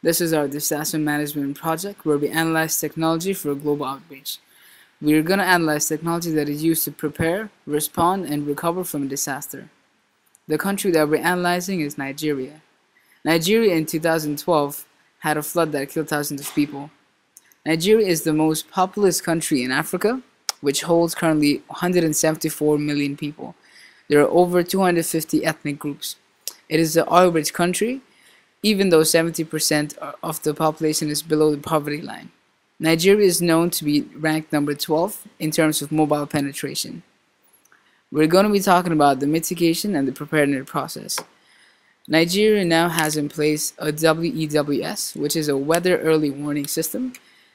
This is our disaster management project where we analyze technology for a global outreach. We are going to analyze technology that is used to prepare, respond, and recover from a disaster. The country that we're analyzing is Nigeria. Nigeria in 2012 had a flood that killed thousands of people. Nigeria is the most populous country in Africa, which holds currently 174 million people. There are over 250 ethnic groups. It is an oil-rich country, even though 70% of the population is below the poverty line. Nigeria is known to be ranked number 12 in terms of mobile penetration. We're going to be talking about the mitigation and the preparedness process. Nigeria now has in place a WEWS, which is a weather early warning system.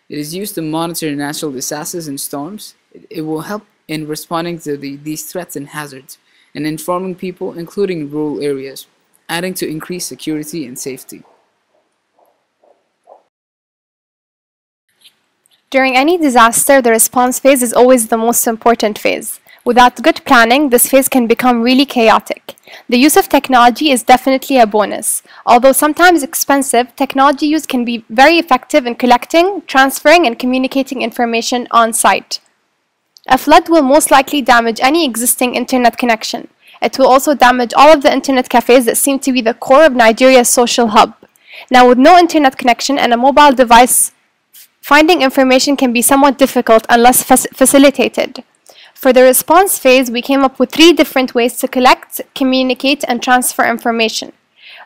It is used to monitor natural disasters and storms. It will help in responding to these threats and hazards and informing people, including rural areas, adding to increased security and safety. During any disaster, the response phase is always the most important phase. Without good planning, this phase can become really chaotic. The use of technology is definitely a bonus. Although sometimes expensive, technology use can be very effective in collecting, transferring, and communicating information on site. A flood will most likely damage any existing internet connection. It will also damage all of the internet cafes that seem to be the core of Nigeria's social hub. Now, with no internet connection and a mobile device, finding information can be somewhat difficult unless facilitated. For the response phase, we came up with 3 different ways to collect, communicate, and transfer information.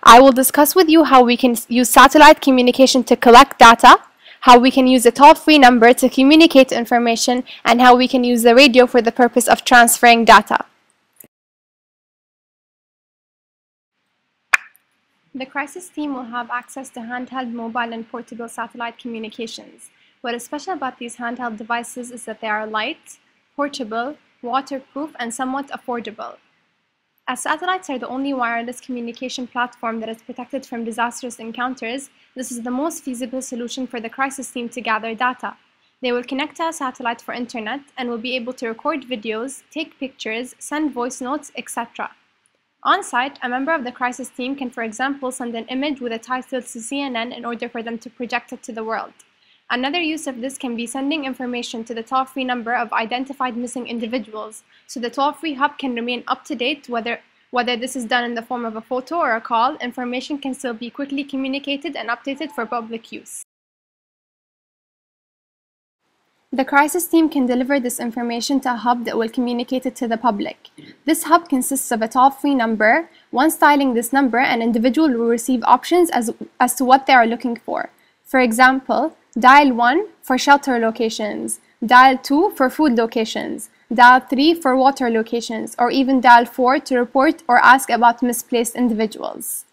I will discuss with you how we can use satellite communication to collect data, how we can use a toll-free number to communicate information, and how we can use the radio for the purpose of transferring data. The crisis team will have access to handheld, mobile, and portable satellite communications. What is special about these handheld devices is that they are light, portable, waterproof, and somewhat affordable. As satellites are the only wireless communication platform that is protected from disastrous encounters, this is the most feasible solution for the crisis team to gather data. They will connect to a satellite for internet and will be able to record videos, take pictures, send voice notes, etc. On site, a member of the crisis team can, for example, send an image with a title to CNN in order for them to project it to the world. Another use of this can be sending information to the toll-free number of identified missing individuals, so the toll-free hub can remain up to date. Whether this is done in the form of a photo or a call, information can still be quickly communicated and updated for public use. The crisis team can deliver this information to a hub that will communicate it to the public. This hub consists of a toll-free number. Once dialing this number, an individual will receive options as to what they are looking for. For example, dial 1 for shelter locations, dial 2 for food locations, dial 3 for water locations, or even dial 4 to report or ask about misplaced individuals.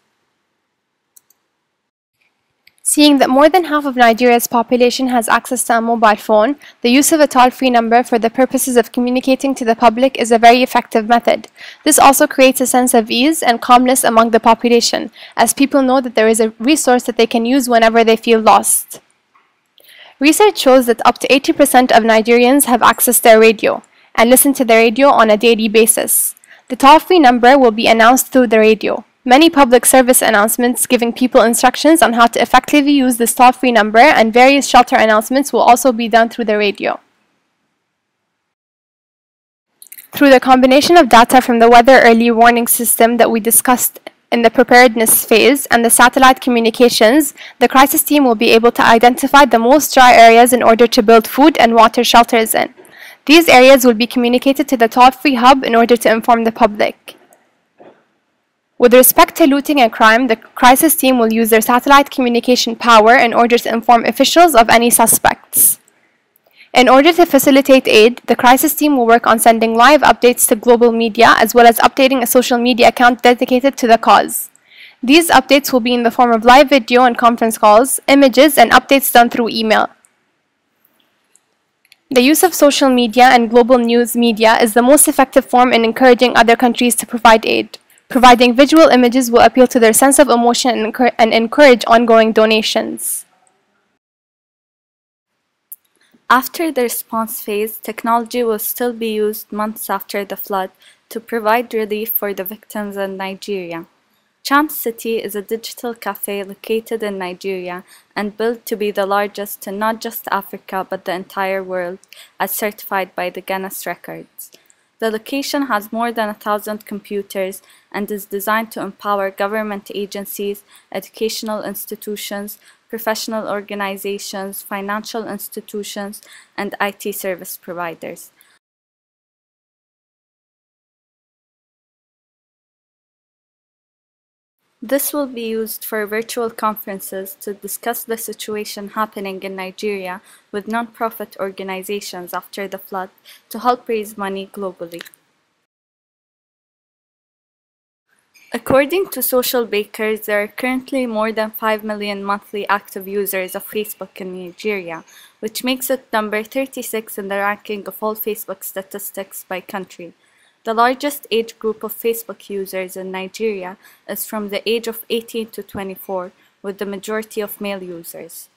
Seeing that more than half of Nigeria's population has access to a mobile phone, the use of a toll-free number for the purposes of communicating to the public is a very effective method. This also creates a sense of ease and calmness among the population, as people know that there is a resource that they can use whenever they feel lost. Research shows that up to 80% of Nigerians have access to a radio and listen to the radio on a daily basis. The toll-free number will be announced through the radio. Many public service announcements giving people instructions on how to effectively use this toll-free number and various shelter announcements will also be done through the radio. Through the combination of data from the weather early warning system that we discussed in the preparedness phase and the satellite communications, the crisis team will be able to identify the most dry areas in order to build food and water shelters in. These areas will be communicated to the toll-free hub in order to inform the public. With respect to looting and crime, the crisis team will use their satellite communication power in order to inform officials of any suspects. In order to facilitate aid, the crisis team will work on sending live updates to global media as well as updating a social media account dedicated to the cause. These updates will be in the form of live video and conference calls, images, and updates done through email. The use of social media and global news media is the most effective form in encouraging other countries to provide aid. Providing visual images will appeal to their sense of emotion and encourage ongoing donations. After the response phase, technology will still be used months after the flood to provide relief for the victims in Nigeria. Champs City is a digital cafe located in Nigeria and built to be the largest in not just Africa but the entire world, as certified by the Guinness Records. The location has more than 1,000 computers and is designed to empower government agencies, educational institutions, professional organizations, financial institutions, and IT service providers. This will be used for virtual conferences to discuss the situation happening in Nigeria with non-profit organizations after the flood to help raise money globally. According to Social Bakers, there are currently more than 5 million monthly active users of Facebook in Nigeria, which makes it number 36 in the ranking of all Facebook statistics by country. The largest age group of Facebook users in Nigeria is from the age of 18 to 24, with the majority of male users.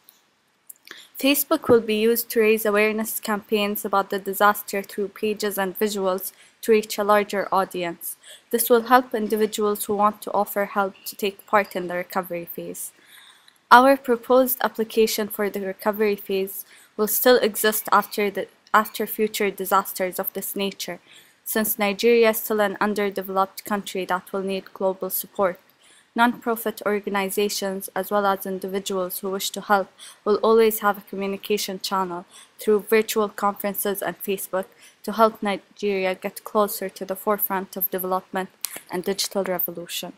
Facebook will be used to raise awareness campaigns about the disaster through pages and visuals to reach a larger audience. This will help individuals who want to offer help to take part in the recovery phase. Our proposed application for the recovery phase will still exist after future disasters of this nature, since Nigeria is still an underdeveloped country that will need global support. Non-profit organizations, as well as individuals who wish to help, will always have a communication channel through virtual conferences and Facebook to help Nigeria get closer to the forefront of development and digital revolution.